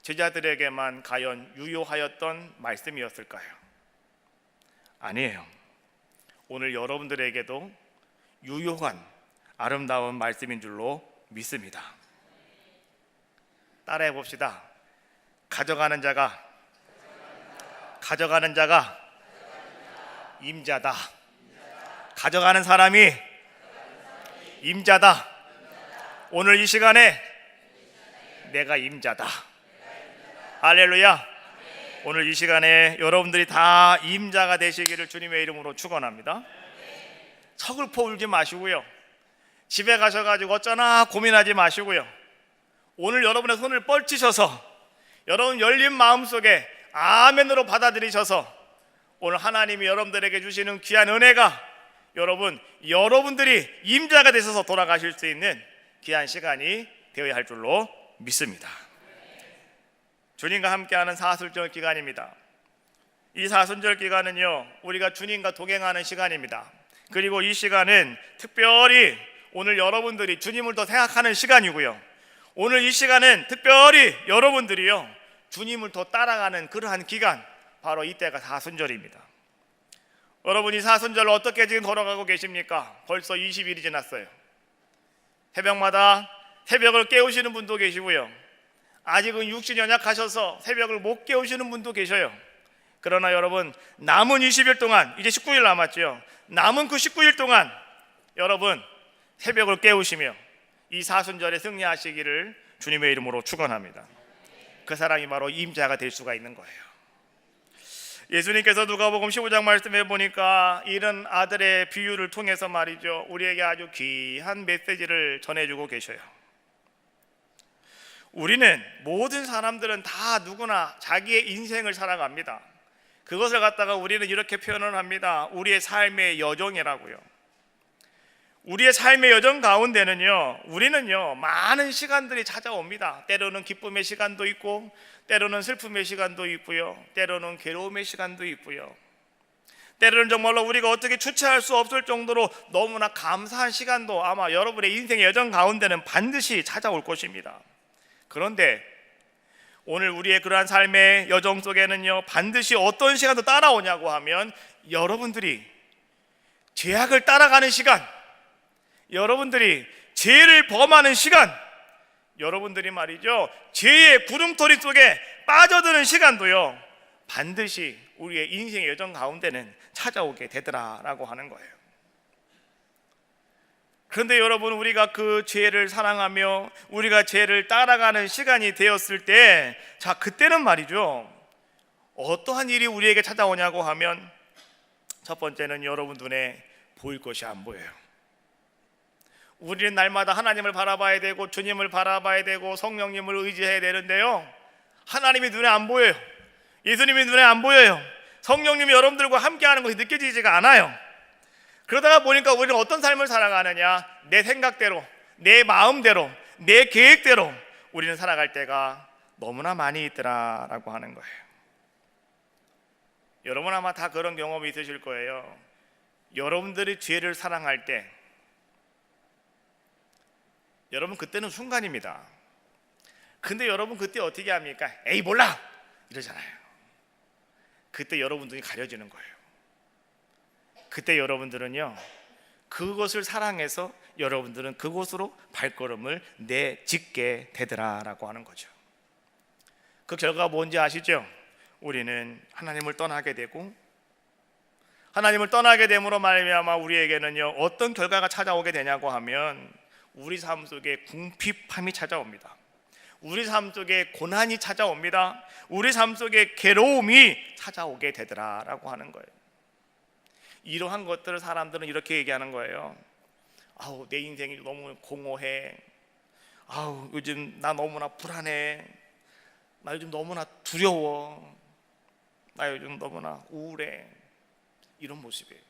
제자들에게만 과연 유효하였던 말씀이었을까요? 아니에요. 오늘 여러분들에게도 유효한 아름다운 말씀인 줄로 믿습니다. 따라해 봅시다. 가져가는 자가 임자다. 가져가는 사람이 임자다. 오늘 이 시간에 내가 임자다. 할렐루야. 오늘 이 시간에 여러분들이 다 임자가 되시기를 주님의 이름으로 축원합니다. 서글퍼 울지 마시고요, 집에 가셔가지고 어쩌나 고민하지 마시고요, 오늘 여러분의 손을 뻘치셔서 여러분 열린 마음속에 아멘으로 받아들이셔서 오늘 하나님이 여러분들에게 주시는 귀한 은혜가 여러분들이 임자가 되셔서 돌아가실 수 있는 귀한 시간이 되어야 할 줄로 믿습니다. 주님과 함께하는 사순절 기간입니다. 이 사순절 기간은요, 우리가 주님과 동행하는 시간입니다. 그리고 이 시간은 특별히 오늘 여러분들이 주님을 더 생각하는 시간이고요, 오늘 이 시간은 특별히 여러분들이요 주님을 더 따라가는 그러한 기간, 바로 이때가 사순절입니다. 여러분이 사순절을 어떻게 지금 걸어가고 계십니까? 벌써 20일이 지났어요. 새벽마다 새벽을 깨우시는 분도 계시고요, 아직은 육신이 연약하셔서 새벽을 못 깨우시는 분도 계셔요. 그러나 여러분, 남은 20일 동안, 이제 19일 남았죠. 남은 그 19일 동안 여러분 새벽을 깨우시며 이 사순절에 승리하시기를 주님의 이름으로 축원합니다. 그 사람이 바로 임자가 될 수가 있는 거예요. 예수님께서 누가복음 15장 말씀해 보니까 이런 아들의 비유를 통해서 말이죠, 우리에게 아주 귀한 메시지를 전해주고 계셔요. 우리는, 모든 사람들은 다 누구나 자기의 인생을 살아갑니다. 그것을 갖다가 우리는 이렇게 표현을 합니다. 우리의 삶의 여정이라고요. 우리의 삶의 여정 가운데는요, 우리는요 많은 시간들이 찾아옵니다. 때로는 기쁨의 시간도 있고, 때로는 슬픔의 시간도 있고요, 때로는 괴로움의 시간도 있고요, 때로는 정말로 우리가 어떻게 주체할 수 없을 정도로 너무나 감사한 시간도 아마 여러분의 인생의 여정 가운데는 반드시 찾아올 것입니다. 그런데 오늘 우리의 그러한 삶의 여정 속에는요, 반드시 어떤 시간도 따라오냐고 하면, 여러분들이 죄악을 따라가는 시간, 여러분들이 죄를 범하는 시간, 여러분들이 말이죠 죄의 구름토리 속에 빠져드는 시간도요 반드시 우리의 인생의 여정 가운데는 찾아오게 되더라라고 하는 거예요. 그런데 여러분, 우리가 그 죄를 사랑하며 우리가 죄를 따라가는 시간이 되었을 때, 자, 그때는 말이죠 어떠한 일이 우리에게 찾아오냐고 하면, 첫 번째는 여러분 눈에 보일 것이 안 보여요. 우리는 날마다 하나님을 바라봐야 되고 주님을 바라봐야 되고 성령님을 의지해야 되는데요, 하나님이 눈에 안 보여요. 예수님이 눈에 안 보여요. 성령님이 여러분들과 함께하는 것이 느껴지지가 않아요. 그러다가 보니까 우리는 어떤 삶을 살아가느냐, 내 생각대로, 내 마음대로, 내 계획대로 우리는 살아갈 때가 너무나 많이 있더라라고 하는 거예요. 여러분 아마 다 그런 경험이 있으실 거예요. 여러분들이 죄를 사랑할 때, 여러분 그때는 순간입니다. 근데 여러분 그때 어떻게 합니까? 에이 몰라! 이러잖아요. 그때 여러분 눈이 가려지는 거예요. 그때 여러분들은요 그것을 사랑해서 여러분들은 그곳으로 발걸음을 내딛게 되더라라고 하는 거죠. 그 결과가 뭔지 아시죠? 우리는 하나님을 떠나게 되고, 하나님을 떠나게 됨으로 말미암아 우리에게는요 어떤 결과가 찾아오게 되냐고 하면, 우리 삶 속에 궁핍함이 찾아옵니다. 우리 삶 속에 고난이 찾아옵니다. 우리 삶 속에 괴로움이 찾아오게 되더라라고 하는 거예요. 이러한 것들을 사람들은 이렇게 얘기하는 거예요. 아우, 내 인생이 너무 공허해. 아우, 요즘 나 너무나 불안해. 나 요즘 너무나 두려워. 나 요즘 너무나 우울해. 이런 모습이에요.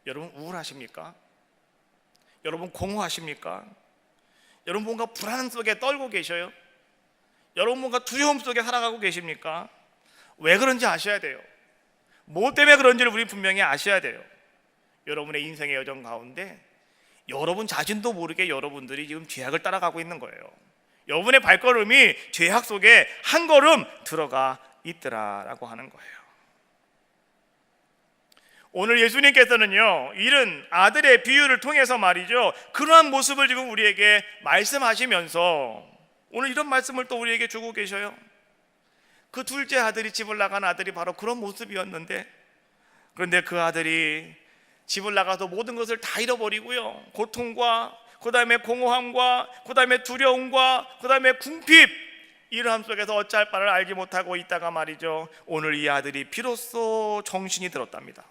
여러분 우울하십니까? 여러분 공허하십니까? 여러분 뭔가 불안 속에 떨고 계셔요? 여러분 뭔가 두려움 속에 살아가고 계십니까? 왜 그런지 아셔야 돼요. 뭐 때문에 그런지를 우리 분명히 아셔야 돼요. 여러분의 인생의 여정 가운데 여러분 자신도 모르게 여러분들이 지금 죄악을 따라가고 있는 거예요. 여러분의 발걸음이 죄악 속에 한 걸음 들어가 있더라라고 하는 거예요. 오늘 예수님께서는요, 이런 아들의 비유를 통해서 말이죠, 그러한 모습을 지금 우리에게 말씀하시면서 오늘 이런 말씀을 또 우리에게 주고 계셔요. 그 둘째 아들이 집을 나간 아들이 바로 그런 모습이었는데, 그런데 그 아들이 집을 나가서 모든 것을 다 잃어버리고요, 고통과 그 다음에 공허함과 그 다음에 두려움과 그 다음에 궁핍, 이러함 속에서 어찌할 바를 알지 못하고 있다가 말이죠, 오늘 이 아들이 비로소 정신이 들었답니다.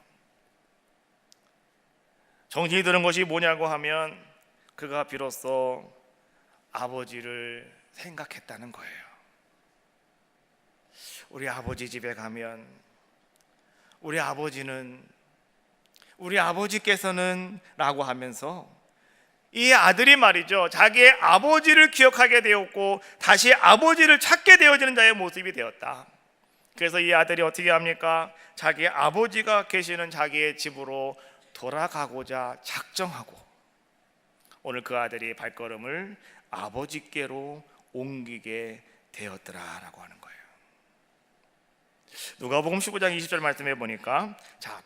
정신이 드는 것이 뭐냐고 하면 그가 비로소 아버지를 생각했다는 거예요. 우리 아버지 집에 가면 우리 아버지께서는 라고 하면서 이 아들이 말이죠, 자기의 아버지를 기억하게 되었고 다시 아버지를 찾게 되어지는 자의 모습이 되었다. 그래서 이 아들이 어떻게 합니까? 자기 아버지가 계시는 자기의 집으로 돌아가고자 작정하고 오늘 그 아들이 발걸음을 아버지께로 옮기게 되었더라라고 하는 거예요. 누가복음 15장 20절 말씀해 보니까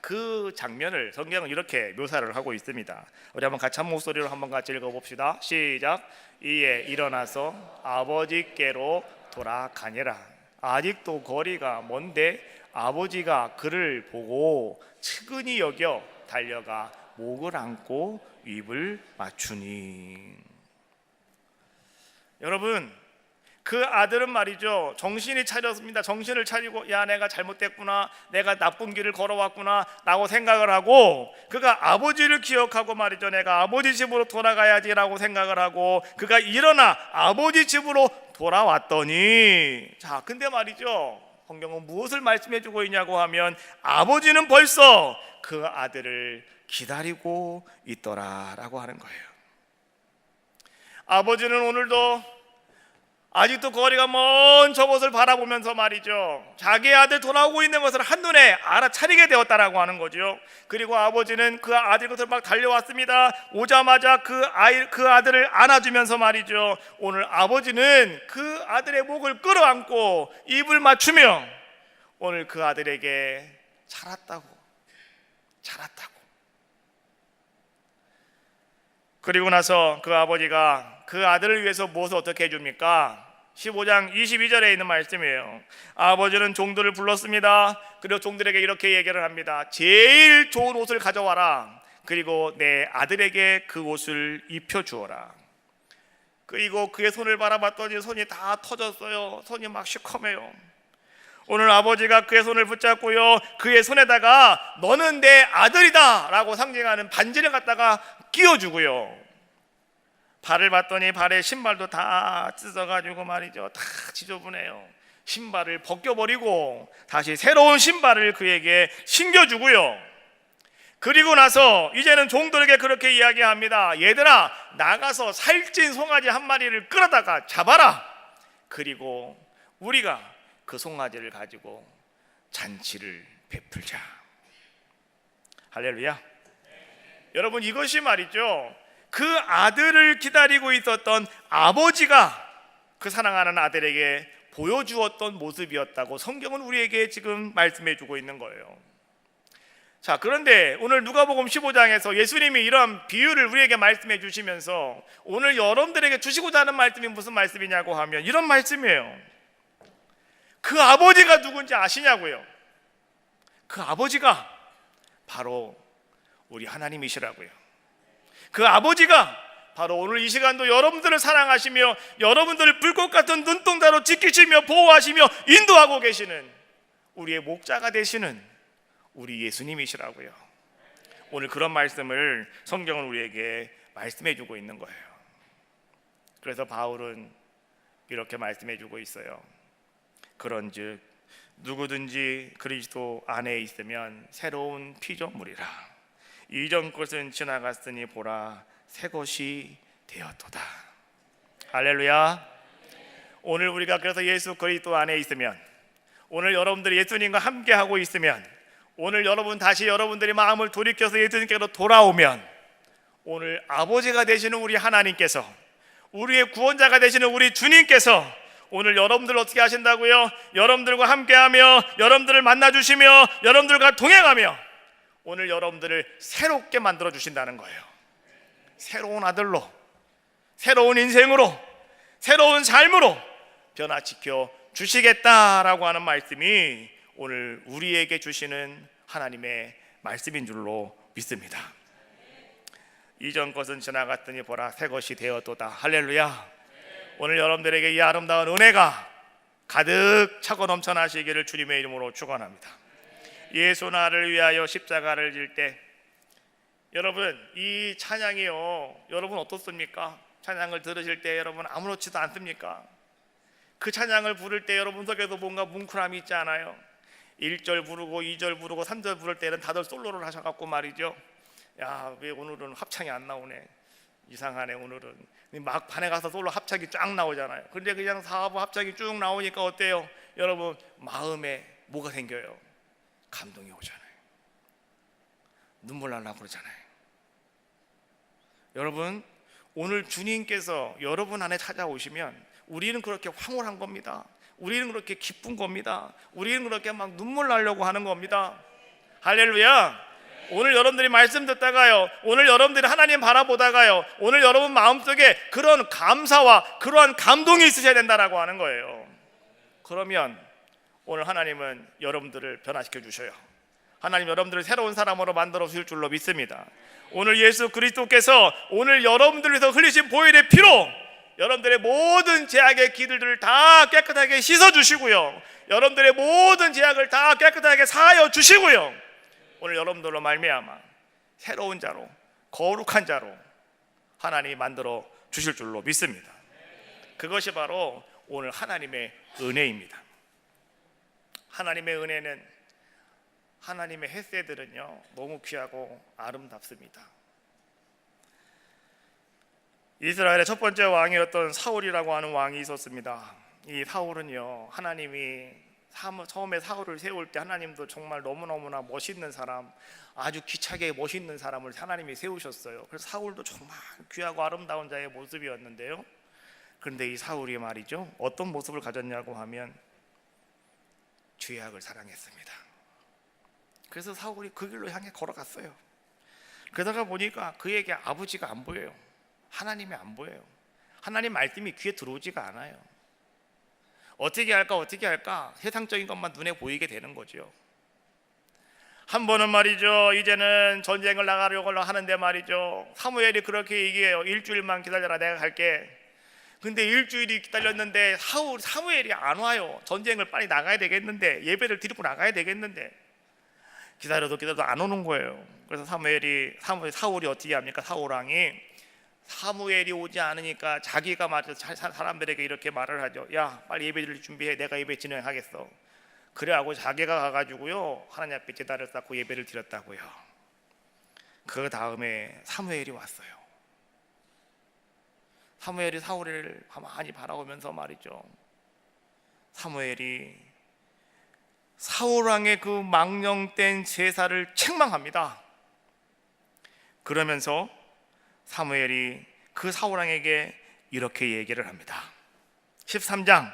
그 장면을 성경은 이렇게 묘사를 하고 있습니다. 우리 한번 같이 한 목소리로 한번 같이 읽어봅시다. 시작. 이에 일어나서 아버지께로 돌아가니라. 아직도 거리가 먼데 아버지가 그를 보고 측은히 여겨 달려가 목을 안고 입을 맞추니. 여러분, 그 아들은 말이죠, 정신이 차렸습니다. 정신을 차리고 야, 내가 잘못됐구나, 내가 나쁜 길을 걸어왔구나 라고 생각을 하고, 그가 아버지를 기억하고 말이죠, 내가 아버지 집으로 돌아가야지 라고 생각을 하고 그가 일어나 아버지 집으로 돌아왔더니, 근데 말이죠, 성경은 무엇을 말씀해 주고 있냐고 하면 아버지는 벌써 그 아들을 기다리고 있더라라고 하는 거예요. 아버지는 오늘도 아직도 거리가 먼 저곳을 바라보면서 말이죠, 자기 아들 돌아오고 있는 것을 한눈에 알아차리게 되었다라고 하는 거죠. 그리고 아버지는 그 아들 것을 막 달려왔습니다. 오자마자 그 아들을 안아주면서 말이죠, 오늘 아버지는 그 아들의 목을 끌어안고 입을 맞추며 오늘 그 아들에게 자랐다고. 그리고 나서 그 아버지가 그 아들을 위해서 무엇을 어떻게 해줍니까? 15장 22절에 있는 말씀이에요. 아버지는 종들을 불렀습니다. 그리고 종들에게 이렇게 얘기를 합니다. 제일 좋은 옷을 가져와라. 그리고 내 아들에게 그 옷을 입혀주어라. 그리고 그의 손을 바라봤더니 손이 다 터졌어요. 손이 막 시커매요. 오늘 아버지가 그의 손을 붙잡고요, 그의 손에다가 너는 내 아들이다 라고 상징하는 반지를 갖다가 끼워주고요, 발을 봤더니 발에 신발도 다 찢어가지고 말이죠, 다 지저분해요. 신발을 벗겨버리고 다시 새로운 신발을 그에게 신겨주고요, 그리고 나서 이제는 종들에게 그렇게 이야기합니다. 얘들아, 나가서 살찐 송아지 한 마리를 끌어다가 잡아라. 그리고 우리가 그 송아지를 가지고 잔치를 베풀자. 할렐루야. 여러분, 이것이 말이죠, 그 아들을 기다리고 있었던 아버지가 그 사랑하는 아들에게 보여주었던 모습이었다고 성경은 우리에게 지금 말씀해 주고 있는 거예요. 그런데 오늘 누가복음 15장에서 예수님이 이런 비유를 우리에게 말씀해 주시면서 오늘 여러분들에게 주시고자 하는 말씀이 무슨 말씀이냐고 하면 이런 말씀이에요. 그 아버지가 누군지 아시냐고요? 그 아버지가 바로 우리 하나님이시라고요. 그 아버지가 바로 오늘 이 시간도 여러분들을 사랑하시며 여러분들을 불꽃 같은 눈동자로 지키시며 보호하시며 인도하고 계시는 우리의 목자가 되시는 우리 예수님이시라고요. 오늘 그런 말씀을 성경은 우리에게 말씀해 주고 있는 거예요. 그래서 바울은 이렇게 말씀해 주고 있어요. 그런즉 누구든지 그리스도 안에 있으면 새로운 피조물이라. 이전 것은 지나갔으니 보라 새 것이 되었도다. 할렐루야. 오늘 우리가 그래서 예수 그리스도 안에 있으면, 오늘 여러분들이 예수님과 함께 하고 있으면, 오늘 여러분 다시 여러분들이 마음을 돌이켜서 예수님께로 돌아오면, 오늘 아버지가 되시는 우리 하나님께서 우리의 구원자가 되시는 우리 주님께서 오늘 여러분들 어떻게 하신다고요? 여러분들과 함께하며 여러분들을 만나주시며 여러분들과 동행하며 오늘 여러분들을 새롭게 만들어 주신다는 거예요. 새로운 아들로, 새로운 인생으로, 새로운 삶으로 변화시켜 주시겠다라고 하는 말씀이 오늘 우리에게 주시는 하나님의 말씀인 줄로 믿습니다. 이전 것은 지나갔더니 보라 새 것이 되었도다. 할렐루야. 오늘 여러분들에게 이 아름다운 은혜가 가득 차고 넘쳐나시기를 주님의 이름으로 축원합니다. 예수 나를 위하여 십자가를 질 때 여러분 이 찬양이요, 여러분 어떻습니까? 찬양을 들으실 때 여러분 아무렇지도 않습니까? 그 찬양을 부를 때 여러분 속에도 뭔가 뭉클함이 있지 않아요? 1절 부르고 2절 부르고 3절 부를 때는 다들 솔로를 하셔갖고 말이죠, 야, 왜 오늘은 합창이 안 나오네, 이상하네 오늘은. 막 반에 가서 솔로 합창이 쫙 나오잖아요. 근데 그냥 4부 합창이 쭉 나오니까 어때요? 여러분 마음에 뭐가 생겨요? 감동이 오잖아요. 눈물 나려고 그러잖아요. 여러분 오늘 주님께서 여러분 안에 찾아오시면 우리는 그렇게 황홀한 겁니다. 우리는 그렇게 기쁜 겁니다. 우리는 그렇게 막 눈물 나려고 하는 겁니다. 할렐루야. 오늘 여러분들이 말씀 듣다가요, 오늘 여러분들이 하나님 바라보다가요, 오늘 여러분 마음속에 그런 감사와 그러한 감동이 있으셔야 된다라고 하는 거예요. 그러면 오늘 하나님은 여러분들을 변화시켜 주셔요. 하나님 여러분들을 새로운 사람으로 만들어 주실 줄로 믿습니다. 오늘 예수 그리스도께서 오늘 여러분들을 위해서 흘리신 보혈의 피로 여러분들의 모든 죄악의 기들을 다 깨끗하게 씻어 주시고요, 여러분들의 모든 죄악을 다 깨끗하게 사하여 주시고요, 오늘 여러분들로 말미암아 새로운 자로, 거룩한 자로 하나님이 만들어 주실 줄로 믿습니다. 그것이 바로 오늘 하나님의 은혜입니다. 하나님의 은혜는, 하나님의 햇새들은요 너무 귀하고 아름답습니다. 이스라엘의 첫 번째 왕이었던 사울이라고 하는 왕이 있었습니다. 이 사울은요, 하나님이 처음에 사울을 세울 때 하나님도 정말 너무너무나 멋있는 사람, 아주 기차게 멋있는 사람을 하나님이 세우셨어요. 그래서 사울도 정말 귀하고 아름다운 자의 모습이었는데요, 그런데 이 사울이 말이죠, 어떤 모습을 가졌냐고 하면 죄악을 사랑했습니다. 그래서 사울이 그 길로 향해 걸어갔어요. 그러다가 보니까 그에게 아버지가 안 보여요. 하나님이 안 보여요. 하나님 말씀이 귀에 들어오지가 않아요. 어떻게 할까 세상적인 것만 눈에 보이게 되는 거죠. 한 번은 말이죠, 이제는 전쟁을 나가려고 하는데 말이죠, 사무엘이 그렇게 얘기해요. 일주일만 기다려라, 내가 갈게. 근데 일주일이 기다렸는데 사무엘이 안 와요. 전쟁을 빨리 나가야 되겠는데, 예배를 드리고 나가야 되겠는데 기다려도 안 오는 거예요. 그래서 사울이 어떻게 합니까? 사울왕이 사무엘이 오지 않으니까 자기가 맞아 사람들에게 이렇게 말을 하죠. 야, 빨리 예배를 준비해, 내가 예배 진행하겠어. 그래하고 자기가 가가지고요 하나님 앞에 제단을 쌓고 예배를 드렸다고요. 그 다음에 사무엘이 왔어요. 사무엘이 사울을 가만히 바라보면서 말이죠, 사무엘이 사울왕의 그 망령된 제사를 책망합니다. 그러면서 사무엘이 그 사울왕에게 이렇게 얘기를 합니다. 13장,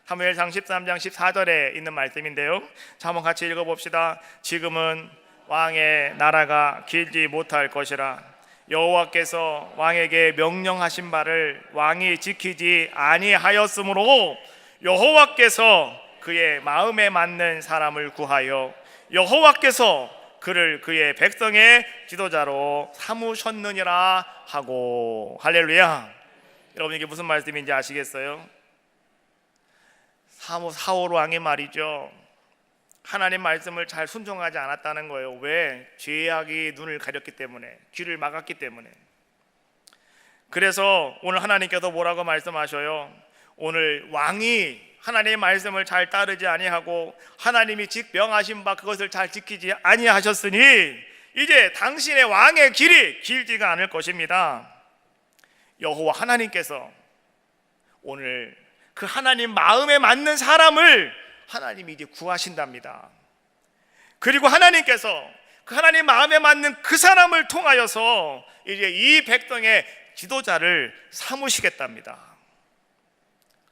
사무엘상 13장 14절에 있는 말씀인데요, 자, 한번 같이 읽어봅시다. 지금은 왕의 나라가 길지 못할 것이라 여호와께서 왕에게 명령하신 바를 왕이 지키지 아니하였으므로 여호와께서 그의 마음에 맞는 사람을 구하여 여호와께서 그를 그의 백성의 지도자로 삼으셨느니라 하고. 할렐루야. 여러분 이게 무슨 말씀인지 아시겠어요? 사울 왕이 말이죠, 하나님 말씀을 잘 순종하지 않았다는 거예요. 왜? 죄악이 눈을 가렸기 때문에, 귀를 막았기 때문에. 그래서 오늘 하나님께서 뭐라고 말씀하셔요? 오늘 왕이 하나님의 말씀을 잘 따르지 아니하고 하나님이 명하신 바 그것을 잘 지키지 아니하셨으니 이제 당신의 왕의 길이 길지가 않을 것입니다. 여호와 하나님께서 오늘 그 하나님 마음에 맞는 사람을 하나님이 이제 구하신답니다. 그리고 하나님께서 그 하나님 마음에 맞는 그 사람을 통하여서 이제 이 백성의 지도자를 삼으시겠답니다.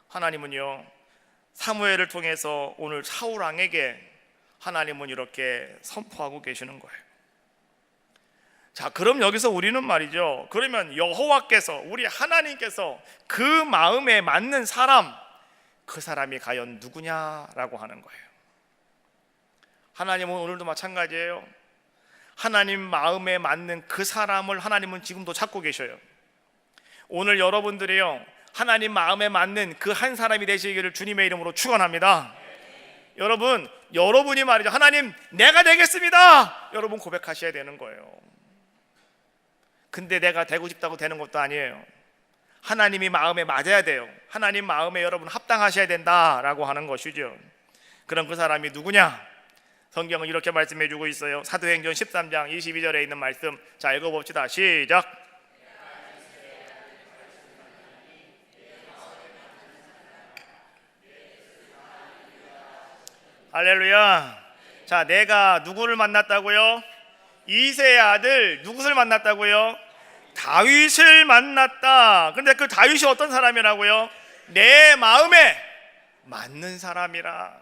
하나님은요, 사무엘을 통해서 오늘 사울 왕에게 하나님은 이렇게 선포하고 계시는 거예요. 자, 그럼 여기서 우리는 말이죠, 그러면 여호와께서, 우리 하나님께서 그 마음에 맞는 사람, 그 사람이 과연 누구냐라고 하는 거예요. 하나님은 오늘도 마찬가지예요. 하나님 마음에 맞는 그 사람을 하나님은 지금도 찾고 계셔요. 오늘 여러분들이요, 하나님 마음에 맞는 그 한 사람이 되시기를 주님의 이름으로 축원합니다. 여러분, 여러분이 말이죠, 하나님 내가 되겠습니다, 여러분 고백하셔야 되는 거예요. 근데 내가 되고 싶다고 되는 것도 아니에요. 하나님이 마음에 맞아야 돼요. 하나님 마음에 여러분 합당하셔야 된다라고 하는 것이죠. 그럼 그 사람이 누구냐? 성경은 이렇게 말씀해 주고 있어요. 사도행전 13장 22절에 있는 말씀, 자 읽어봅시다. 시작. 할렐루야. 자, 내가 누구를 만났다고요? 이새의 아들 누구를 만났다고요? 다윗을 만났다. 근데 그 다윗이 어떤 사람이라고요? 내 마음에 맞는 사람이라.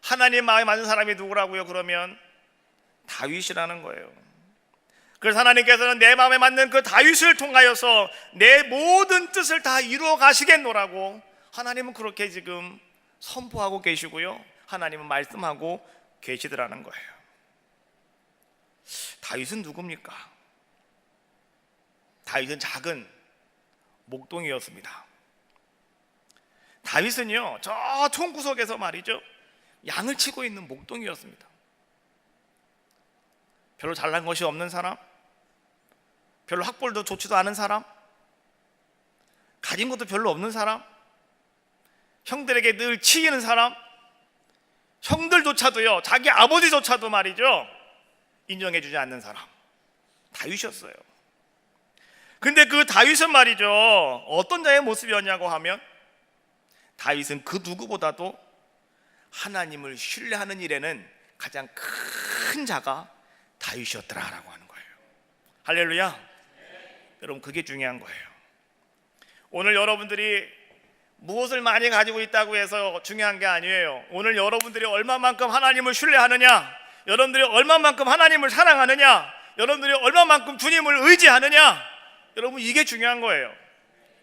하나님 마음에 맞는 사람이 누구라고요? 그러면 다윗이라는 거예요. 그래서 하나님께서는 내 마음에 맞는 그 다윗을 통하여서 내 모든 뜻을 다 이루어 가시겠노라고 하나님은 그렇게 지금 선포하고 계시고요, 하나님은 말씀하고 계시더라는 거예요. 다윗은 누굽니까? 다윗은 작은 목동이었습니다. 다윗은요, 저 총구석에서 말이죠, 양을 치고 있는 목동이었습니다. 별로 잘난 것이 없는 사람, 별로 학벌도 좋지도 않은 사람, 가진 것도 별로 없는 사람, 형들에게 늘 치이는 사람, 형들조차도요, 자기 아버지조차도 말이죠, 인정해주지 않는 사람, 다윗이었어요. 근데 그 다윗은 말이죠, 어떤 자의 모습이었냐고 하면, 다윗은 그 누구보다도 하나님을 신뢰하는 일에는 가장 큰 자가 다윗이었더라라고 하는 거예요. 할렐루야. 여러분, 그게 중요한 거예요. 오늘 여러분들이 무엇을 많이 가지고 있다고 해서 중요한 게 아니에요. 오늘 여러분들이 얼마만큼 하나님을 신뢰하느냐, 여러분들이 얼마만큼 하나님을 사랑하느냐, 여러분들이 얼마만큼 주님을 의지하느냐, 여러분 이게 중요한 거예요.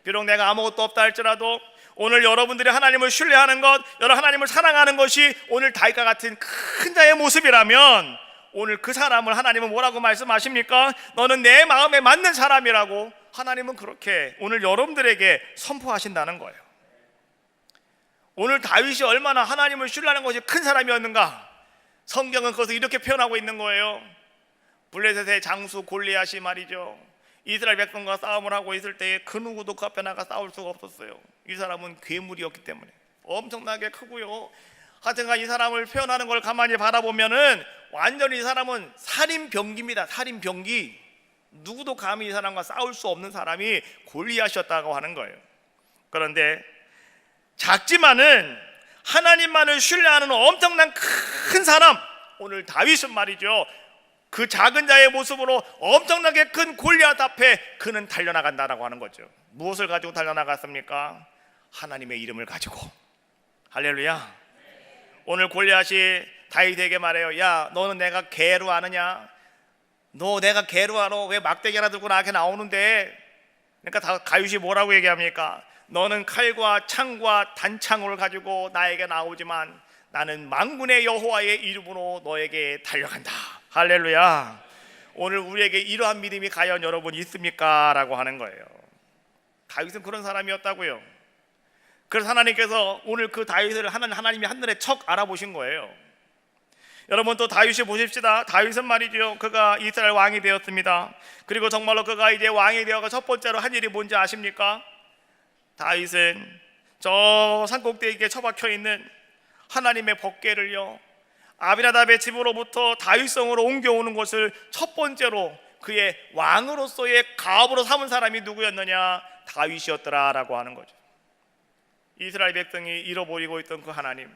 비록 내가 아무것도 없다 할지라도 오늘 여러분들이 하나님을 신뢰하는 것, 여러분 하나님을 사랑하는 것이 오늘 다윗과 같은 큰 자의 모습이라면, 오늘 그 사람을 하나님은 뭐라고 말씀하십니까? 너는 내 마음에 맞는 사람이라고 하나님은 그렇게 오늘 여러분들에게 선포하신다는 거예요. 오늘 다윗이 얼마나 하나님을 신뢰하는 것이 큰 사람이었는가, 성경은 그것을 이렇게 표현하고 있는 거예요. 블레셋의 장수 골리앗이 말이죠, 이스라엘 백성과 싸움을 하고 있을 때에 그 누구도 그 앞에 나가 싸울 수가 없었어요. 이 사람은 괴물이었기 때문에 엄청나게 크고요, 하여튼간 이 사람을 표현하는 걸 가만히 바라보면은 완전히 이 사람은 살인병기입니다. 살인병기. 누구도 감히 이 사람과 싸울 수 없는 사람이 골리앗이었다고 하는 거예요. 그런데 작지만은 하나님만을 신뢰하는 엄청난 큰 사람, 오늘 다윗은 말이죠, 그 작은 자의 모습으로 엄청나게 큰 골리앗 앞에 그는 달려나간다라고 하는 거죠. 무엇을 가지고 달려나갔습니까? 하나님의 이름을 가지고. 할렐루야. 오늘 골리앗이 다윗에게 말해요. 야, 너는 내가 개로 아느냐? 너 내가 개로 알아? 왜 막대기 하나 들고 나한테 나오는데? 그러니까 다윗이 뭐라고 얘기합니까? 너는 칼과 창과 단창을 가지고 나에게 나오지만 나는 만군의 여호와의 이름으로 너에게 달려간다. 할렐루야. 오늘 우리에게 이러한 믿음이 과연 여러분 있습니까? 라고 하는 거예요. 다윗은 그런 사람이었다고요. 그래서 하나님께서 오늘 그 다윗을 하나님이 한눈에 척 알아보신 거예요. 여러분, 또 다윗이 보십시다. 다윗은 말이죠, 그가 이스라엘 왕이 되었습니다. 그리고 정말로 그가 이제 왕이 되어가 첫 번째로 한 일이 뭔지 아십니까? 다윗은 저 산꼭대기에 처박혀 있는 하나님의 법궤를요, 아비나답의 집으로부터 다윗성으로 옮겨오는 것을 첫 번째로 그의 왕으로서의 가업으로 삼은 사람이 누구였느냐? 다윗이었더라라고 하는 거죠. 이스라엘 백성이 잃어버리고 있던 그 하나님,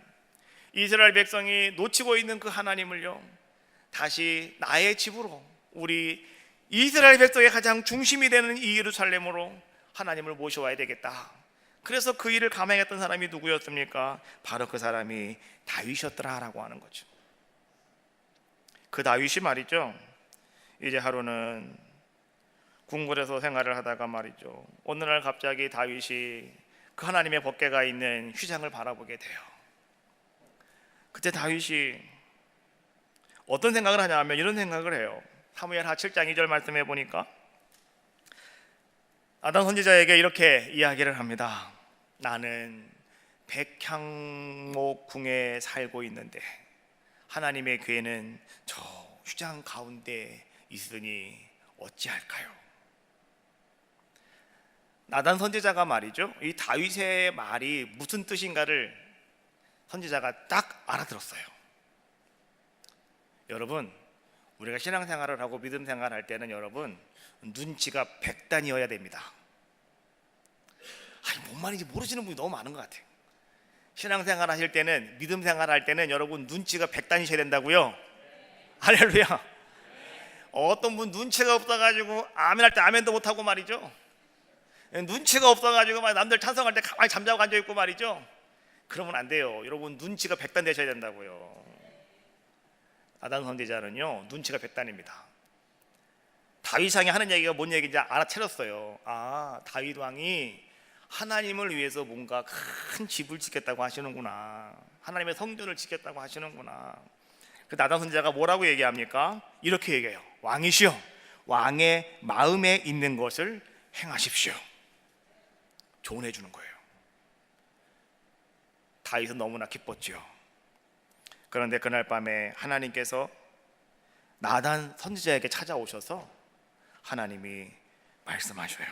이스라엘 백성이 놓치고 있는 그 하나님을요, 다시 나의 집으로, 우리 이스라엘 백성의 가장 중심이 되는 이 예루살렘으로 하나님을 모셔와야 되겠다. 그래서 그 일을 감행했던 사람이 누구였습니까? 바로 그 사람이 다윗이었더라라고 하는 거죠. 그 다윗이 말이죠, 이제 하루는 궁궐에서 생활을 하다가 말이죠, 어느 날 갑자기 다윗이 그 하나님의 법궤가 있는 휘장을 바라보게 돼요. 그때 다윗이 어떤 생각을 하냐 하면 이런 생각을 해요. 사무엘하 7장 2절 말씀해 보니까 나단 선지자에게 이렇게 이야기를 합니다. 나는 백향목궁에 살고 있는데 하나님의 궤는 저 휘장 가운데 있으니 어찌할까요? 나단 선지자가 말이죠, 이 다윗의 말이 무슨 뜻인가를 선지자가 딱 알아들었어요. 여러분, 우리가 신앙생활을 하고 믿음 생활할 때는 여러분 눈치가 백단이어야 됩니다. 뭔 말인지 모르시는 분이 너무 많은 것 같아요. 신앙생활 하실 때는, 믿음 생활 할 때는 여러분 눈치가 백단이셔야 된다고요. 할렐루야. 어떤 분 눈치가 없어가지고 아멘 할 때 아멘도 못하고 말이죠, 눈치가 없어가지고 남들 찬성할 때 가만히 잠자고 앉아있고 말이죠. 그러면 안 돼요. 여러분 눈치가 백단 되셔야 된다고요. 나단 선지자는요 눈치가 백단입니다. 다윗 왕이 하는 얘기가 뭔 얘기인지 알아차렸어요. 다윗 왕이 하나님을 위해서 뭔가 큰 집을 짓겠다고 하시는구나, 하나님의 성전을 짓겠다고 하시는구나. 그 나단 선지자가 뭐라고 얘기합니까? 이렇게 얘기해요. 왕이시여, 왕의 마음에 있는 것을 행하십시오. 조언해 주는 거예요. 다윗은 너무나 기뻤지요. 그런데 그날 밤에 하나님께서 나단 선지자에게 찾아오셔서 하나님이 말씀하셔요.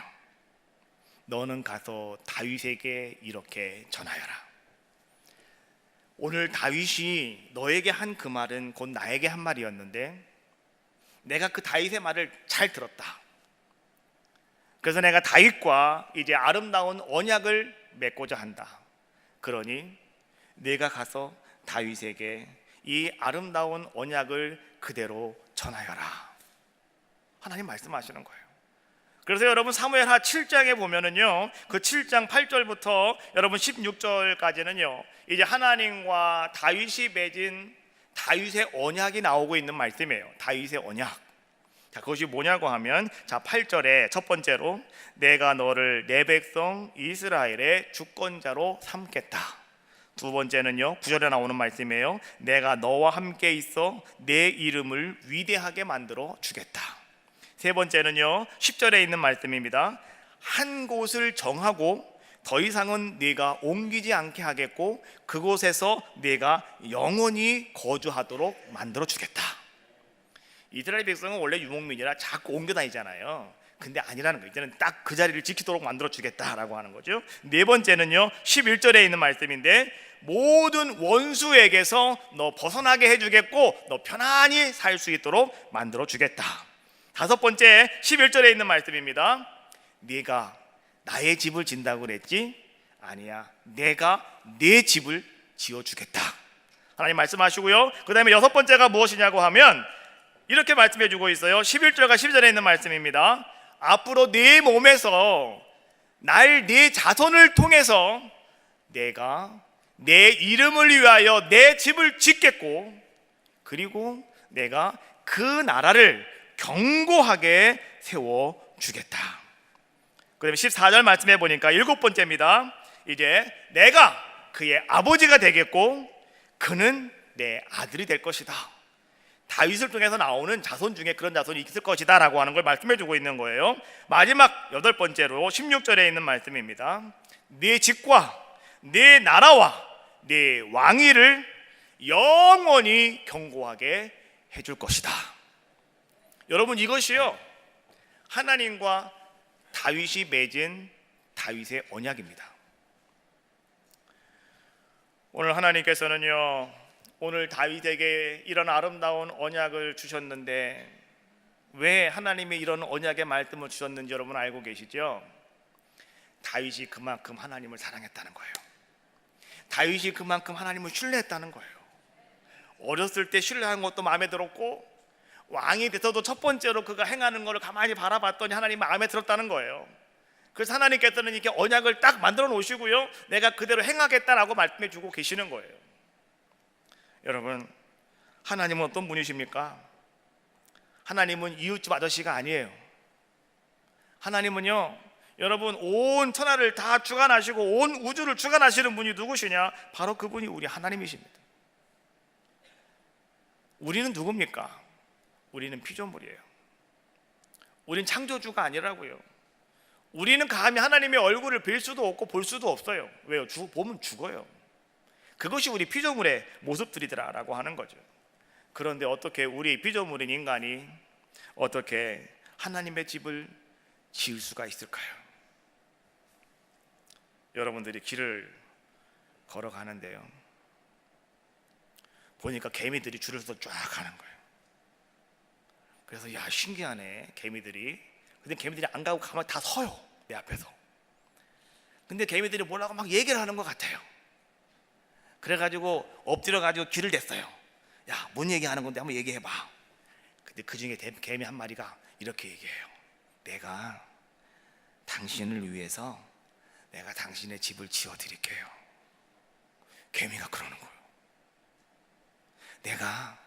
너는 가서 다윗에게 이렇게 전하여라. 오늘 다윗이 너에게 한 그 말은 곧 나에게 한 말이었는데 내가 그 다윗의 말을 잘 들었다. 그래서 내가 다윗과 이제 아름다운 언약을 맺고자 한다. 그러니 내가 가서 다윗에게 이 아름다운 언약을 그대로 전하여라. 하나님 말씀하시는 거예요. 그래서 여러분 사무엘하 7장에 보면은요, 그 7장 8절부터 여러분 16절까지는요 이제 하나님과 다윗이 맺은 다윗의 언약이 나오고 있는 말씀이에요. 다윗의 언약. 자, 그것이 뭐냐고 하면, 자 8절에 첫 번째로 내가 너를 내 백성 이스라엘의 주권자로 삼겠다. 두 번째는요 9절에 나오는 말씀이에요. 내가 너와 함께 있어 내 이름을 위대하게 만들어 주겠다. 세 번째는요 10절에 있는 말씀입니다. 한 곳을 정하고 더 이상은 네가 옮기지 않게 하겠고 그곳에서 네가 영원히 거주하도록 만들어 주겠다. 이스라엘 백성은 원래 유목민이라 자꾸 옮겨 다니잖아요. 근데 아니라는 거예요. 이제는 딱 그 자리를 지키도록 만들어 주겠다라고 하는 거죠. 네 번째는요 11절에 있는 말씀인데 모든 원수에게서 너 벗어나게 해주겠고 너 편안히 살 수 있도록 만들어 주겠다. 다섯 번째 11절에 있는 말씀입니다. 네가 나의 집을 짓는다고 그랬지? 아니야, 내가 내 집을 지어주겠다. 하나님 말씀하시고요. 그 다음에 여섯 번째가 무엇이냐고 하면 이렇게 말씀해 주고 있어요. 11절과 12절에 있는 말씀입니다. 앞으로 네 몸에서 네 자손을 통해서 내가 내 이름을 위하여 내 집을 짓겠고 그리고 내가 그 나라를 견고하게 세워주겠다. 그 다음에 14절 말씀해 보니까 일곱 번째입니다. 이제 내가 그의 아버지가 되겠고 그는 내 아들이 될 것이다. 다윗을 통해서 나오는 자손 중에 그런 자손이 있을 것이다 라고 하는 걸 말씀해 주고 있는 거예요. 마지막 여덟 번째로 16절에 있는 말씀입니다. 네 집과 네 나라와 네 왕위를 영원히 견고하게 해줄 것이다. 여러분 이것이요 하나님과 다윗이 맺은 다윗의 언약입니다. 오늘 하나님께서는요 오늘 다윗에게 이런 아름다운 언약을 주셨는데 왜 하나님이 이런 언약의 말씀을 주셨는지 여러분 알고 계시죠? 다윗이 그만큼 하나님을 사랑했다는 거예요. 다윗이 그만큼 하나님을 신뢰했다는 거예요. 어렸을 때 신뢰한 것도 마음에 들었고 왕이 돼서도 첫 번째로 그가 행하는 것을 가만히 바라봤더니 하나님 마음에 들었다는 거예요. 그래서 하나님께서는 이렇게 언약을 딱 만들어 놓으시고요, 내가 그대로 행하겠다라고 말씀해 주고 계시는 거예요. 여러분, 하나님은 어떤 분이십니까? 하나님은 이웃집 아저씨가 아니에요. 하나님은요, 여러분, 온 천하를 다 주관하시고 온 우주를 주관하시는 분이 누구시냐? 바로 그분이 우리 하나님이십니다. 우리는 누굽니까? 우리는 피조물이에요. 우리는 창조주가 아니라고요. 우리는 감히 하나님의 얼굴을 뵐 수도 없고 볼 수도 없어요. 왜요? 보면 죽어요. 그것이 우리 피조물의 모습들이더라라고 하는 거죠. 그런데 어떻게 우리 피조물인 인간이 어떻게 하나님의 집을 지을 수가 있을까요? 여러분들이 길을 걸어가는데요, 보니까 개미들이 줄을 서서 쫙 가는 거예요. 그래서 야, 신기하네, 개미들이. 근데 개미들이 안 가고 가만히 다 서요, 내 앞에서. 근데 개미들이 뭐라고 막 얘기를 하는 것 같아요. 그래가지고 엎드려가지고 귀를 댔어요. 야, 뭔 얘기하는 건데 한번 얘기해봐. 근데 그 중에 개미 한 마리가 이렇게 얘기해요. 내가 당신을 위해서 내가 당신의 집을 지어드릴게요. 개미가 그러는 거예요. 내가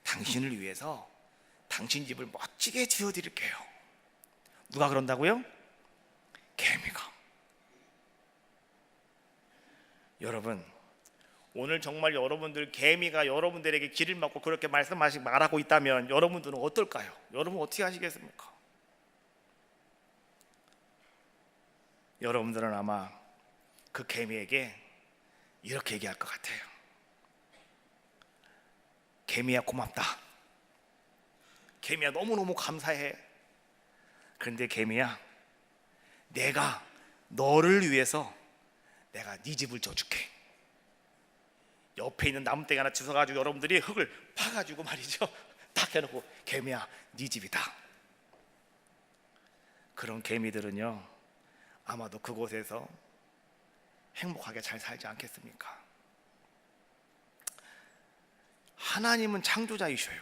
당신을 위해서 당신 집을 멋지게 지어드릴게요. 누가 그런다고요? 개미가. 여러분, 오늘 정말 여러분들, 개미가 여러분들에게 길을 막고 그렇게 말하고 있다면 여러분들은 어떨까요? 여러분 어떻게 하시겠습니까? 여러분들은 아마 그 개미에게 이렇게 얘기할 것 같아요. 개미야, 고맙다. 개미야, 너무너무 감사해. 그런데 개미야, 내가 너를 위해서 내가 네 집을 져줄게. 옆에 있는 나무떼기 하나 주워가지고 여러분들이 흙을 파가지고 말이죠, 딱 해놓고, 개미야, 네 집이다. 그런 개미들은요, 아마도 그곳에서 행복하게 잘 살지 않겠습니까? 하나님은 창조자이셔요.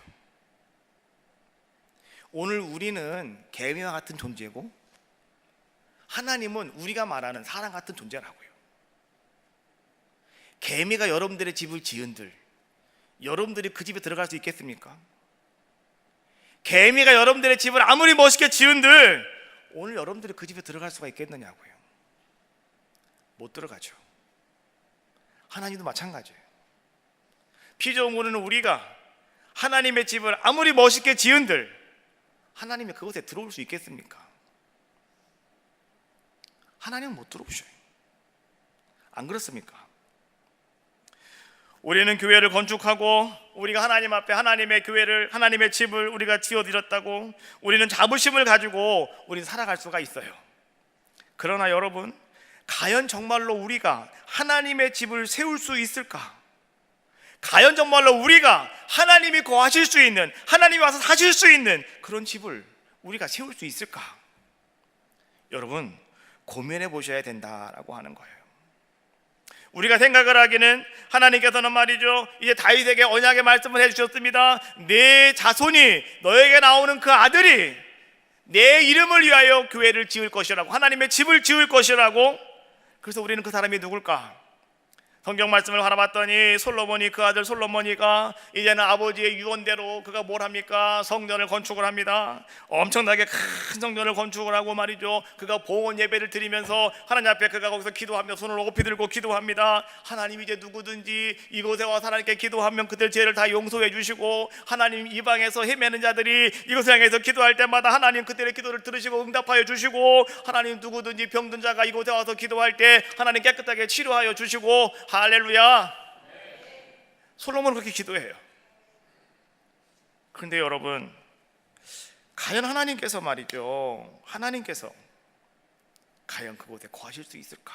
오늘 우리는 개미와 같은 존재고, 하나님은 우리가 말하는 사람 같은 존재라고요. 개미가 여러분들의 집을 지은들 여러분들이 그 집에 들어갈 수 있겠습니까? 개미가 여러분들의 집을 아무리 멋있게 지은들 오늘 여러분들이 그 집에 들어갈 수가 있겠느냐고요. 못 들어가죠. 하나님도 마찬가지예요. 피조물은 우리가 하나님의 집을 아무리 멋있게 지은들 하나님이 그곳에 들어올 수 있겠습니까? 하나님은 못 들어오셔요. 안 그렇습니까? 우리는 교회를 건축하고 우리가 하나님 앞에 하나님의 교회를, 하나님의 집을 우리가 지어드렸다고 우리는 자부심을 가지고 우리는 살아갈 수가 있어요. 그러나 여러분, 과연 정말로 우리가 하나님의 집을 세울 수 있을까? 과연 정말로 우리가 하나님이 거하실 수 있는, 하나님이 와서 사실 수 있는 그런 집을 우리가 세울 수 있을까? 여러분, 고민해 보셔야 된다라고 하는 거예요. 우리가 생각을 하기는 하나님께서는 말이죠, 이제 다윗에게 언약의 말씀을 해주셨습니다. 내 자손이, 너에게 나오는 그 아들이 내 이름을 위하여 교회를 지을 것이라고, 하나님의 집을 지을 것이라고. 그래서 우리는 그 사람이 누굴까? 성경 말씀을 바라봤더니 솔로몬이, 그 아들 솔로몬이가 이제는 아버지의 유언대로 그가 뭘 합니까? 성전을 건축을 합니다. 엄청나게 큰 성전을 건축을 하고 말이죠, 그가 봉헌 예배를 드리면서 하나님 앞에 그가 거기서 기도하며 손을 높이 들고 기도합니다. 하나님, 이제 누구든지 이곳에 와서 하나님께 기도하면 그들 죄를 다 용서해 주시고, 하나님, 이방에서 헤매는 자들이 이곳을 향해서 기도할 때마다 하나님 그들의 기도를 들으시고 응답하여 주시고, 하나님, 누구든지 병든 자가 이곳에 와서 기도할 때 하나님 깨끗하게 치료하여 주시고, 할렐루야. 솔로몬은 그렇게 기도해요. 그런데 여러분, 과연 하나님께서 말이죠, 하나님께서 과연 그곳에 거하실 수 있을까?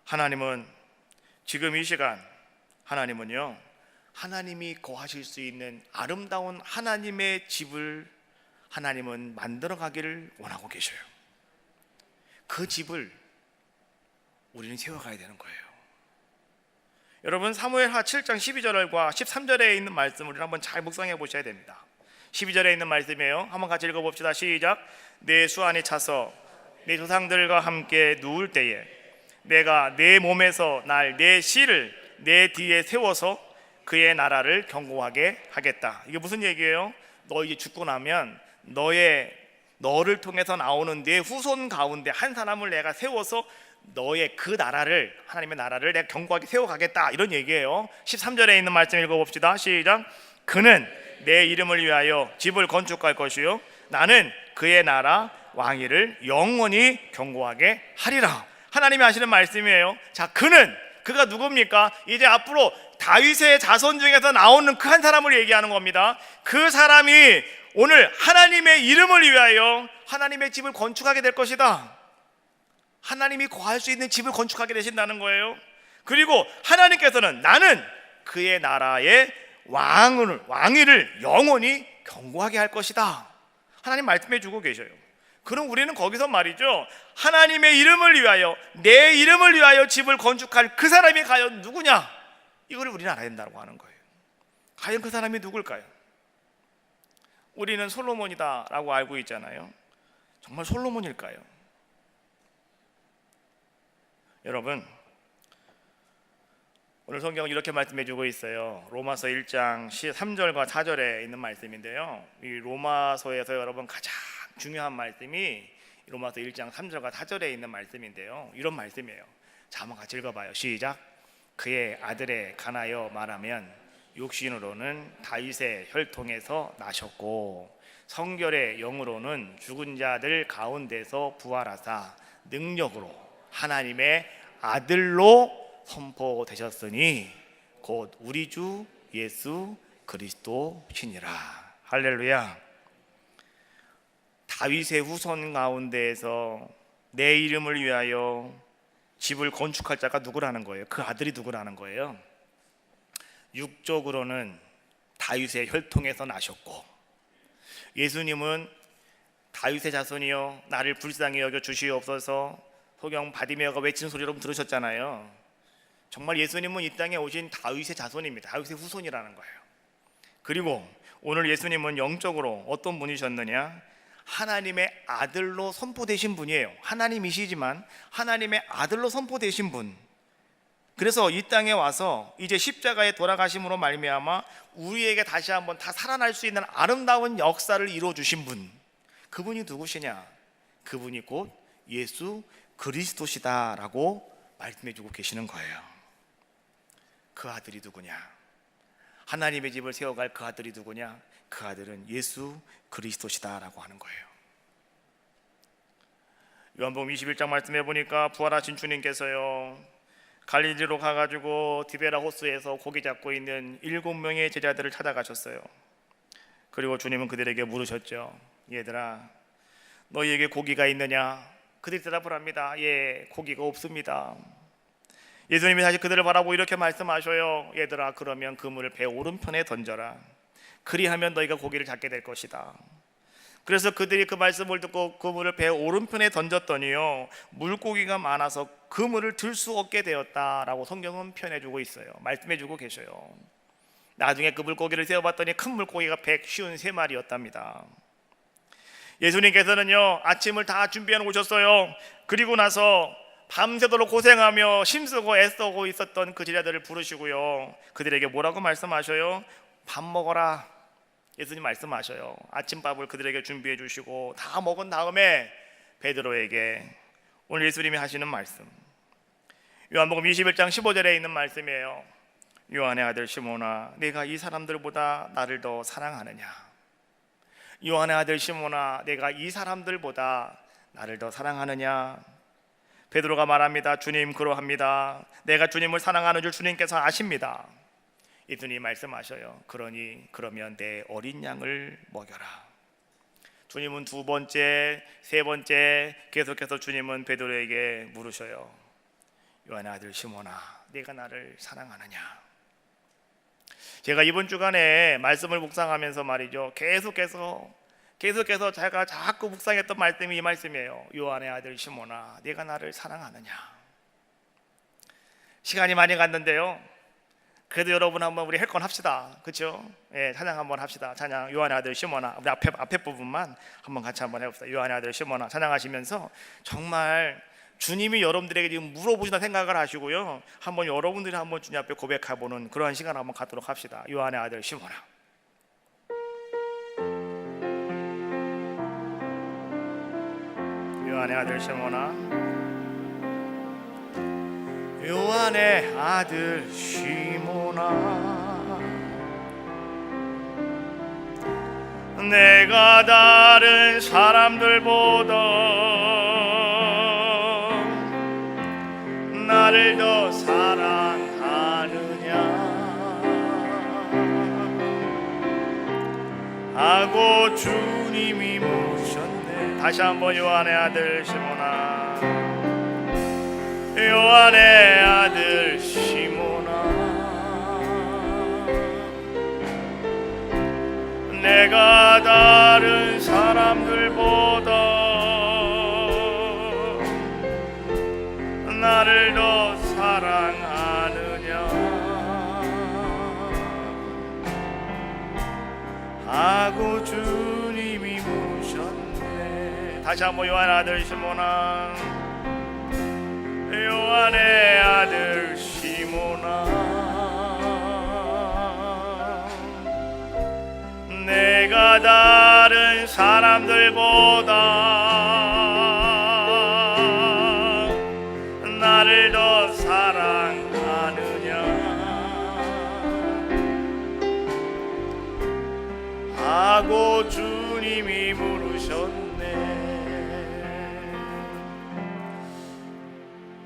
하나님은 지금 이 시간, 하나님은요, 하나님이 거하실 수 있는 아름다운 하나님의 집을 하나님은 만들어 가기를 원하고 계셔요. 그 집을 우리는 세워가야 되는 거예요. 여러분 사무엘하 7장 12절과 13절에 있는 말씀을 우리 한번 잘 묵상해 보셔야 됩니다. 12절에 있는 말씀이에요. 한번 같이 읽어봅시다. 시작. 내 수 안에 차서 내 조상들과 함께 누울 때에 내가 내 몸에서 날 내 씨를 내 뒤에 세워서 그의 나라를 견고하게 하겠다. 이게 무슨 얘기예요? 너 이제 죽고 나면 너를 통해서 나오는 내 후손 가운데 한 사람을 내가 세워서 너의 그 나라를, 하나님의 나라를 내가 견고하게 세워가겠다, 이런 얘기예요. 13절에 있는 말씀 읽어봅시다. 시작. 그는 내 이름을 위하여 집을 건축할 것이요 나는 그의 나라 왕위를 영원히 견고하게 하리라. 하나님이 하시는 말씀이에요. 자, 그가 누굽니까? 이제 앞으로 다윗의 자손 중에서 나오는 그 한 사람을 얘기하는 겁니다. 그 사람이 오늘 하나님의 이름을 위하여 하나님의 집을 건축하게 될 것이다. 하나님이 거할 수 있는 집을 건축하게 되신다는 거예요. 그리고 하나님께서는 나는 그의 나라의 왕위를 영원히 견고하게 할 것이다. 하나님 말씀해 주고 계셔요. 그럼 우리는 거기서 말이죠, 하나님의 이름을 위하여, 내 이름을 위하여 집을 건축할 그 사람이 과연 누구냐, 이걸 우리는 알아야 된다고 하는 거예요. 과연 그 사람이 누굴까요? 우리는 솔로몬이다라고 알고 있잖아요. 정말 솔로몬일까요? 여러분, 오늘 성경은 이렇게 말씀해 주고 있어요. 로마서 1장 3절과 4절에 있는 말씀인데요, 이 로마서에서 여러분 가장 중요한 말씀이 로마서 1장 3절과 4절에 있는 말씀인데요, 이런 말씀이에요. 자, 한번 같이 읽어봐요. 시작. 그의 아들에 관하여 말하면 육신으로는 다윗의 혈통에서 나셨고 성결의 영으로는 죽은 자들 가운데서 부활하사 능력으로 하나님의 아들로 선포되셨으니 곧 우리 주 예수 그리스도시니라. 할렐루야. 다윗의 후손 가운데에서 내 이름을 위하여 집을 건축할 자가 누구라는 거예요? 그 아들이 누구라는 거예요? 육적으로는 다윗의 혈통에서 나셨고, 예수님은 다윗의 자손이여 나를 불쌍히 여겨 주시옵소서, 소경 바디메어가 외치는 소리 여러분 들으셨잖아요. 정말 예수님은 이 땅에 오신 다윗의 자손입니다. 다윗의 후손이라는 거예요. 그리고 오늘 예수님은 영적으로 어떤 분이셨느냐? 하나님의 아들로 선포되신 분이에요. 하나님이시지만 하나님의 아들로 선포되신 분. 그래서 이 땅에 와서 이제 십자가에 돌아가심으로 말미암아 우리에게 다시 한번 다 살아날 수 있는 아름다운 역사를 이루어 주신 분. 그분이 누구시냐? 그분이 곧 예수 그리스도시다라고 말씀해 주고 계시는 거예요. 그 아들이 누구냐? 하나님의 집을 세워갈 그 아들이 누구냐? 그 아들은 예수 그리스도시다라고 하는 거예요. 요한복음 21장 말씀해 보니까 부활하신 주님께서요, 갈릴리로 가가지고 디베라 호수에서 고기 잡고 있는 7명의 제자들을 찾아가셨어요. 그리고 주님은 그들에게 물으셨죠. 얘들아, 너희에게 고기가 있느냐? 그들이 대답을 합니다. 예, 고기가 없습니다. 예수님이 다시 그들을 바라보고 이렇게 말씀하셔요. 얘들아, 그러면 그물을 배 오른편에 던져라. 그리하면 너희가 고기를 잡게 될 것이다. 그래서 그들이 그 말씀을 듣고 그물을 배 오른편에 던졌더니요, 물고기가 많아서 그물을 들 수 없게 되었다라고 성경은 표현해주고 있어요. 말씀해주고 계셔요. 나중에 그 물고기를 세어봤더니 큰 물고기가 153마리였답니다. 예수님께서는요, 아침을 다 준비해 놓으셨어요. 그리고 나서 밤새도록 고생하며 힘쓰고 애쓰고 있었던 그 제자들을 부르시고요, 그들에게 뭐라고 말씀하셔요? 밥 먹어라. 예수님 말씀하셔요. 아침밥을 그들에게 준비해 주시고 다 먹은 다음에 베드로에게 오늘 예수님이 하시는 말씀, 요한복음 21장 15절에 있는 말씀이에요. 요한의 아들 시몬아, 내가 이 사람들보다 나를 더 사랑하느냐? 요한의 아들 시몬아, 내가 이 사람들보다 나를 더 사랑하느냐? 베드로가 말합니다. 주님, 그러합니다. 내가 주님을 사랑하는 줄 주님께서 아십니다. 예수님이 말씀하셔요. 그러면 내 어린 양을 먹여라. 주님은 두 번째, 세 번째 계속해서 주님은 베드로에게 물으셔요. 요한의 아들 시몬아, 네가 나를 사랑하느냐? 제가 이번 주간에 말씀을 묵상하면서 말이죠, 계속해서 제가 자꾸 묵상했던 말씀이 이 말씀이에요. 요한의 아들 시몬아, 네가 나를 사랑하느냐? 시간이 많이 갔는데요, 그래도 여러분 한번 우리 할 건 합시다. 그렇죠? 예, 찬양 한번 합시다. 찬양 요한의 아들 시몬아. 우리 앞에 부분만 한번 같이 한번 해봅시다. 요한의 아들 시몬아 찬양하시면서 정말 주님이 여러분들에게 지금 물어보신다 생각을 하시고요. 한번 여러분들이 한번 주님 앞에 고백해보는 그러한 시간 한번 갖도록 합시다. 요한의 아들 시몬아. 요한의 아들 시몬아. 요한의 아들 시몬아, 내가 다른 사람들보다 나를 더 사랑하느냐 하고 주님이 묻으셨네. 다시 한번 요한의 아들 시몬아, 요한의 아들 시몬아, 내가 다른 사람들보다 나를 더 사랑하느냐 하고 주님이 묻으셨네. 다시 한번 요한의 아들 시몬아, 요한의 아들 시몬아, 내가 다른 사람들보다 나를 더 사랑하느냐 하고 주님이 물으셨네.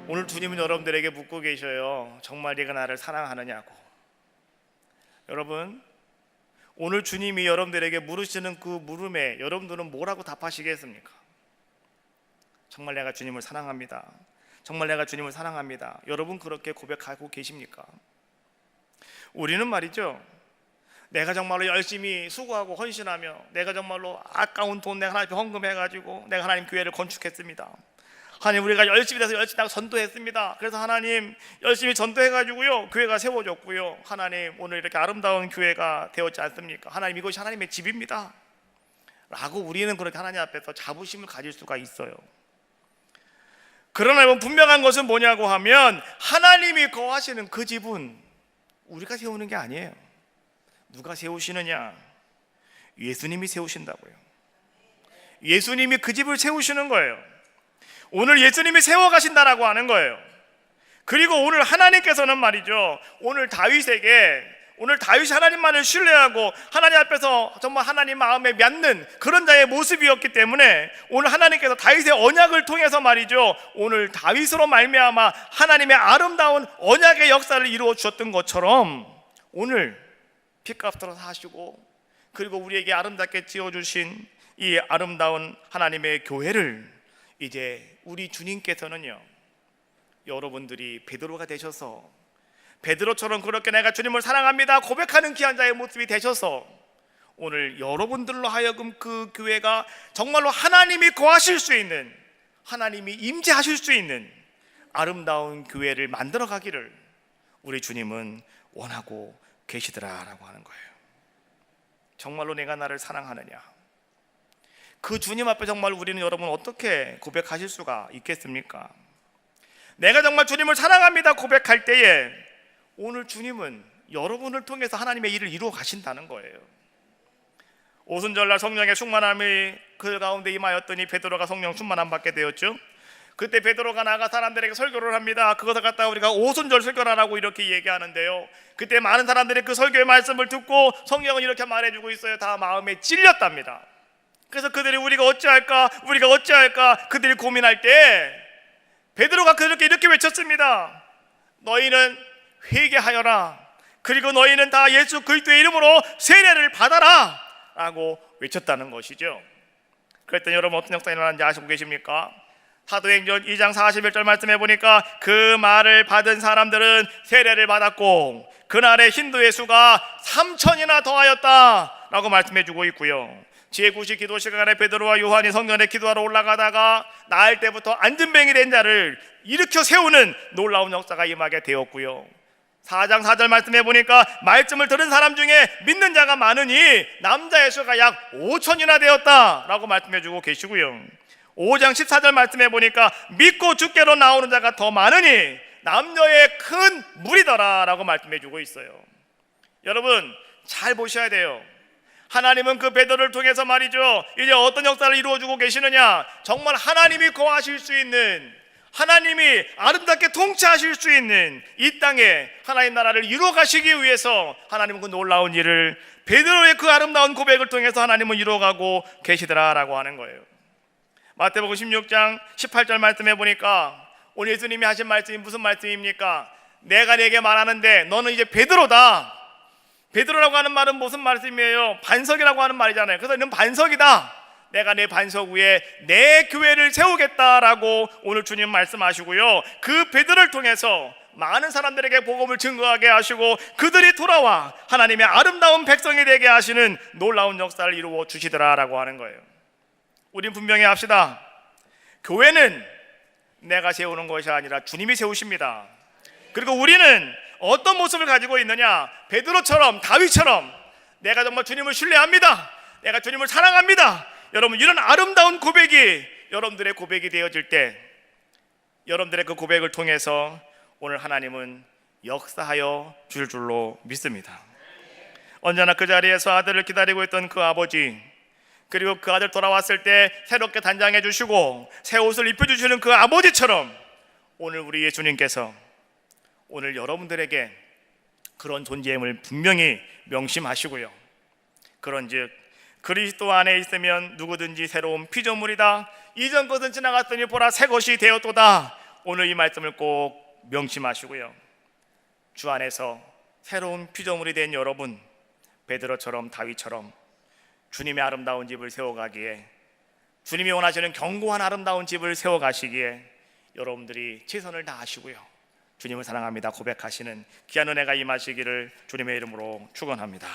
오늘 주님은 여러분들에게 묻고 계셔요. 정말 네가 나를 사랑하느냐고. 여러분, 오늘 주님이 여러분들에게 물으시는 그 물음에 여러분들은 뭐라고 답하시겠습니까? 정말 내가 주님을 사랑합니다. 정말 내가 주님을 사랑합니다. 여러분 그렇게 고백하고 계십니까? 우리는 말이죠, 내가 정말로 열심히 수고하고 헌신하며 내가 정말로 아까운 돈 내가 하나님 앞에 헌금해가지고 내가 하나님 교회를 건축했습니다. 하나님 우리가 열심히 돼서 열심히 전도했습니다. 그래서 하나님 열심히 전도해가지고요 교회가 세워졌고요, 하나님 오늘 이렇게 아름다운 교회가 되었지 않습니까? 하나님 이것이 하나님의 집입니다 라고 우리는 그렇게 하나님 앞에서 자부심을 가질 수가 있어요. 그러나 여러분, 분명한 것은 뭐냐고 하면 하나님이 거하시는 그 집은 우리가 세우는 게 아니에요. 누가 세우시느냐? 예수님이 세우신다고요. 예수님이 그 집을 세우시는 거예요. 오늘 예수님이 세워가신다라고 하는 거예요. 그리고 오늘 하나님께서는 말이죠, 오늘 다윗이 하나님만을 신뢰하고 하나님 앞에서 정말 하나님 마음에 맺는 그런 자의 모습이었기 때문에 오늘 하나님께서 다윗의 언약을 통해서 말이죠, 오늘 다윗으로 말미암아 하나님의 아름다운 언약의 역사를 이루어 주셨던 것처럼 오늘 핏값으로 사시고 그리고 우리에게 아름답게 지어주신 이 아름다운 하나님의 교회를 이제 우리 주님께서는요, 여러분들이 베드로가 되셔서 베드로처럼 그렇게 내가 주님을 사랑합니다 고백하는 귀한 자의 모습이 되셔서 오늘 여러분들로 하여금 그 교회가 정말로 하나님이 거하실 수 있는, 하나님이 임재하실 수 있는 아름다운 교회를 만들어 가기를 우리 주님은 원하고 계시더라라고 하는 거예요. 정말로 내가 나를 사랑하느냐, 그 주님 앞에 정말 우리는 여러분 어떻게 고백하실 수가 있겠습니까? 내가 정말 주님을 사랑합니다 고백할 때에 오늘 주님은 여러분을 통해서 하나님의 일을 이루어 가신다는 거예요. 오순절날 성령의 충만함이 그 가운데 임하였더니 베드로가 성령 충만함 받게 되었죠. 그때 베드로가 나가 사람들에게 설교를 합니다. 그것을 갖다가 우리가 오순절 설교라고 이렇게 얘기하는데요, 그때 많은 사람들이 그 설교의 말씀을 듣고 성령은 이렇게 말해주고 있어요. 다 마음에 찔렸답니다. 그래서 그들이 우리가 어찌할까 그들이 고민할 때 베드로가 그렇게 이렇게 외쳤습니다. 너희는 회개하여라, 그리고 너희는 다 예수 그리스도의 이름으로 세례를 받아라 라고 외쳤다는 것이죠. 그랬더니 여러분 어떤 역사가 일어났는지 아시고 계십니까? 사도행전 2장 41절 말씀해 보니까 그 말을 받은 사람들은 세례를 받았고 그날의 힌두의 수가 3,000이나 더하였다 라고 말씀해 주고 있고요. 제9시 기도 시간에 베드로와 요한이 성전에 기도하러 올라가다가 나을 때부터 안진뱅이 된 자를 일으켜 세우는 놀라운 역사가 임하게 되었고요. 4장 4절 말씀해 보니까 말씀을 들은 사람 중에 믿는 자가 많으니 남자의 수가 약 5천이나 되었다라고 말씀해 주고 계시고요. 5장 14절 말씀해 보니까 믿고 주께로 나오는 자가 더 많으니 남녀의 큰 무리더라라고 말씀해 주고 있어요. 여러분 잘 보셔야 돼요. 하나님은 그 베드로를 통해서 말이죠, 이제 어떤 역사를 이루어 주고 계시느냐, 정말 하나님이 거하실 수 있는, 하나님이 아름답게 통치하실 수 있는 이 땅에 하나님 나라를 이루어 가시기 위해서 하나님은 그 놀라운 일을 베드로의 그 아름다운 고백을 통해서 하나님은 이루어가고 계시더라라고 하는 거예요. 마태복음 16장 18절 말씀해 보니까 오늘 예수님이 하신 말씀이 무슨 말씀입니까? 내가 네게 말하는데 너는 이제 베드로다. 베드로라고 하는 말은 무슨 말씀이에요? 반석이라고 하는 말이잖아요. 그래서 너는 반석이다. 내가 내 반석 위에 내 교회를 세우겠다라고 오늘 주님 말씀하시고요, 그 베드로를 통해서 많은 사람들에게 복음을 증거하게 하시고 그들이 돌아와 하나님의 아름다운 백성이 되게 하시는 놀라운 역사를 이루어 주시더라라고 하는 거예요. 우린 분명히 합시다. 교회는 내가 세우는 것이 아니라 주님이 세우십니다. 그리고 우리는 어떤 모습을 가지고 있느냐, 베드로처럼, 다윗처럼 내가 정말 주님을 신뢰합니다, 내가 주님을 사랑합니다. 여러분, 이런 아름다운 고백이 여러분들의 고백이 되어질 때, 여러분들의 그 고백을 통해서 오늘 하나님은 역사하여 줄 줄로 믿습니다. 언제나 그 자리에서 아들을 기다리고 있던 그 아버지, 그리고 그 아들 돌아왔을 때 새롭게 단장해 주시고 새 옷을 입혀주시는 그 아버지처럼 오늘 우리 예수님께서 오늘 여러분들에게 그런 존재임을 분명히 명심하시고요, 그런즉 그리스도 안에 있으면 누구든지 새로운 피조물이다, 이전 것은 지나갔더니 보라 새 것이 되었도다. 오늘 이 말씀을 꼭 명심하시고요, 주 안에서 새로운 피조물이 된 여러분, 베드로처럼 다윗처럼 주님의 아름다운 집을 세워가기에, 주님이 원하시는 견고한 아름다운 집을 세워가시기에 여러분들이 최선을 다하시고요, 주님을 사랑합니다 고백하시는 귀한 은혜가 임하시기를 주님의 이름으로 축원합니다.